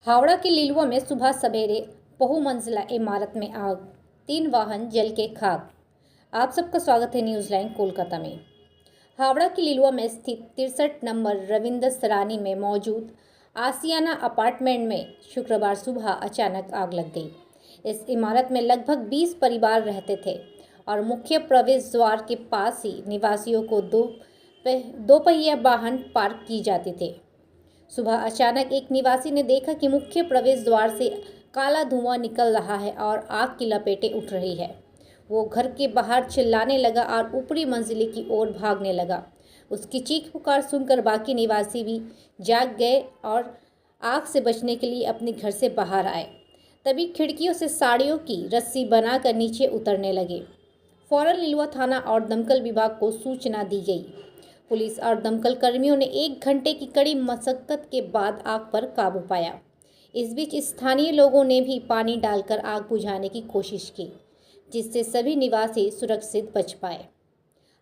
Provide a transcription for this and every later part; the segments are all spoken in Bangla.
हावड़ा के लिलुआ में सुबह सवेरे बहुमंजिला इमारत में आग, 3 वाहन जल के खाक। आप सबका स्वागत है न्यूज़ लाइन कोलकाता में। हावड़ा के लिलुआ में स्थित 63 नंबर रविंद्र सरानी में मौजूद आसियाना अपार्टमेंट में शुक्रवार सुबह अचानक आग लग गई। इस इमारत में लगभग 20 परिवार रहते थे और मुख्य प्रवेश द्वार के पास ही निवासियों को दो पहिया वाहन पार्क की जाते थे। सुबह अचानक एक निवासी ने देखा कि मुख्य प्रवेश द्वार से काला धुआं निकल रहा है और आग की लपेटें उठ रही है। वो घर के बाहर चिल्लाने लगा और ऊपरी मंजिले की ओर भागने लगा। उसकी चीख पुकार सुनकर बाकी निवासी भी जाग गए और आग से बचने के लिए अपने घर से बाहर आए। तभी खिड़कियों से साड़ियों की रस्सी बनाकर नीचे उतरने लगे। फौरन लिलुआ थाना और दमकल विभाग को सूचना दी गई। पुलिस और दमकल कर्मियों ने 1 घंटे की कड़ी मशक्कत के बाद आग पर काबू पाया। इस बीच स्थानीय लोगों ने भी पानी डालकर आग बुझाने की कोशिश की, जिससे सभी निवासी सुरक्षित बच पाए।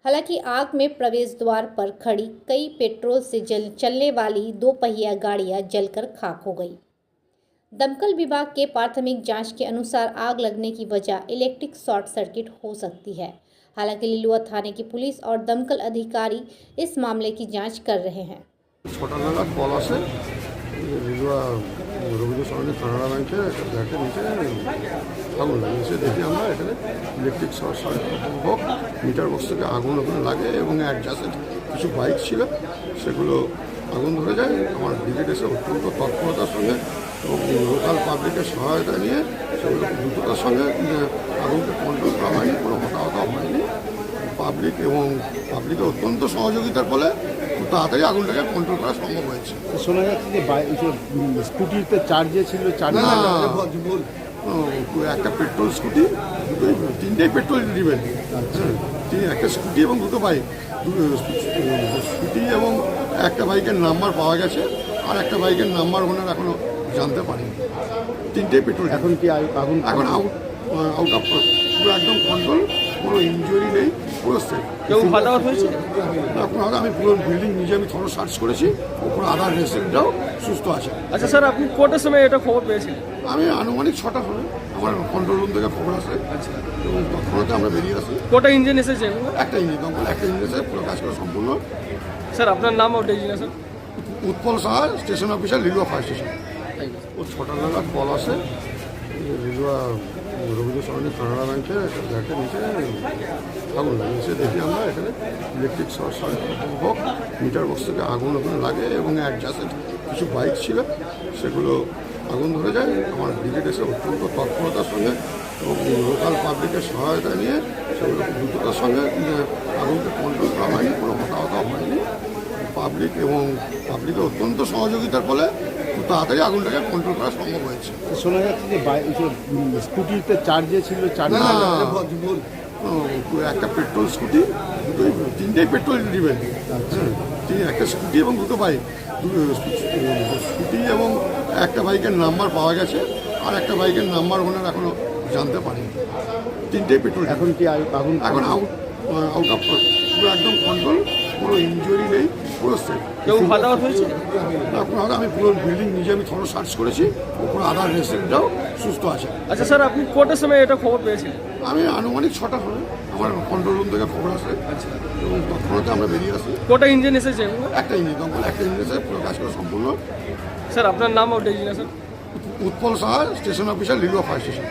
हालांकि आग में प्रवेश द्वार पर खड़ी कई पेट्रोल से चलने वाली 2 पहिया गाड़ियां जलकर खाक हो गई। दमकल विभाग के प्राथमिक जांच के अनुसार आग लगने की वजह इलेक्ट्रिक शॉर्ट सर्किट हो सकती है। हालांकि लिलुआ थाने की पुलिस और दमकल अधिकारी इस मामले की जांच कर रहे हैं। छोटा नागाद कल आसे लिलुआ रविंद्र सरानी कानाडा बैंके फ्लैटेर नीचे आगुन लागे एसे देखी আমরা এখানে ইলেকট্রিক শর্ট সার্কিট হোক মিটার বক্স থেকে আগুন ওখানে লাগে এবং অ্যাডজাস্টেড কিছু বাইক ছিল সেগুলো আগুন ধরে যায়। আমার ব্রিগেড এসে অত্যন্ত তৎপরতার সঙ্গে এবং লোকাল পাবলিকের সহায়তা নিয়ে সেগুলো দ্রুততার সঙ্গে আগুনকে কন্ট্রোল করা হয়নি, কোনো হতাহত হয়নি। পাবলিক এবং পাবলিকের অত্যন্ত সহযোগিতার ফলে খুব তাড়াতাড়ি আগুনটাকে কন্ট্রোল করা সম্ভব হয়েছে। শোনা যাচ্ছে যে স্কুটিতে চার্জে ছিল একটা পেট্রোল স্কুটি, 3টেই পেট্রোল ড্রিভেন, একটা স্কুটি এবং 2টো বাইক। স্কুটি এবং একটা বাইকের নাম্বার পাওয়া গেছে, আর একটা বাইকের নাম্বার ওনার এখনো জানতে পারিনি। 3টেই পেট্রোল। এখন কি আগুন এখন আউট অফ পুরো একদম কন্ট্রোল, কোনো ইনজুরি নেই, পুরো সেফ। কেউ হতাহত হয়েছে না, কোনো আমি পুরো বিল্ডিং নিজে আমি থরো সার্চ করেছি, ওপরে আদার রেসিডেন্টরাও সুস্থ আছে। আচ্ছা স্যার, আপনি কোটার সময় এটা খবর পেয়েছিলেন? আমি আনুমানিক 6টা হবে আমার কন্ট্রোল রুম থেকে খবর আসে। আচ্ছা, এবং তৎক্ষণাৎ আমরা বেরিয়ে আসি। কোটা ইঞ্জিন এসেছে? একটা ইঞ্জিন, দমকল একটা ইঞ্জিন এসে পুরো কাজ করা সম্পূর্ণ। স্যার আপনার নাম ও designation? Utpal Saha, station officer, Liluah fire station. ও 6টা নাগাদ কল আসে লিলুয়া রবীন্দ্র সরানি কানাডা ব্যাংকের ফ্ল্যাটের নিচে আগুন লাগে এসে দেখি আমরা এখানে ইলেকট্রিক শর্ট সার্কিট হোক মিটার বক্স থেকে আগুন ওখানে লাগে এবং অ্যাডজাস্টেড কিছু বাইক ছিল সেগুলো আগুন ধরে যায়। আমার ব্রিগেড এসে অত্যন্ত তৎপরতার সঙ্গে এবং লোকাল পাবলিকের সহায়তা নিয়ে সেগুলো দ্রুততার সঙ্গে আগুনকে কন্ট্রোল করা হয়নি, কোনো হতাহত হয়নি। পাবলিক এবং পাবলিকের অত্যন্ত সহযোগিতার ফলে খুব তাড়াতাড়ি আগুনটাকে কন্ট্রোল করা সম্ভব হয়েছে। শোনা যাচ্ছে যে স্কুটিতে চার্জে ছিল একটা পেট্রোল স্কুটি, 3টেই পেট্রোল ড্রিভেন, একটা স্কুটি এবং 2টো বাইক। স্কুটি এবং একটা বাইকের নাম্বার পাওয়া গেছে, আর একটা বাইকের নাম্বার ওনার এখনো জানতে পারিনি। 3টেই পেট্রোল। এখন কি আগুন এখন আউট অফ পুরো একদম কন্ট্রোল, কোনো ইনজুরি নেই, পুরো সেফ। কেউ হতাহত হয়েছে? না, কোনো আমি পুরো বিল্ডিং নিজে আমি থরো সার্চ করেছি, ওপরে আদার রেসিডেন্টরাও সুস্থ আছে। আচ্ছা স্যার, আপনি কোটার সময় এটা খবর পেয়েছিলেন? আমি আনুমানিক 6টা হবে আমার কন্ট্রোল রুম থেকে খবর আসে। আচ্ছা, এবং তৎক্ষণাৎ আমরা বেরিয়ে আসি। কোটা ইঞ্জিন এসেছে? একটা ইঞ্জিন, দমকল একটা ইঞ্জিন এসে পুরো কাজ করা সম্পূর্ণ। স্যার আপনার নাম ও designation? Utpal Saha, station officer, Liluah fire station.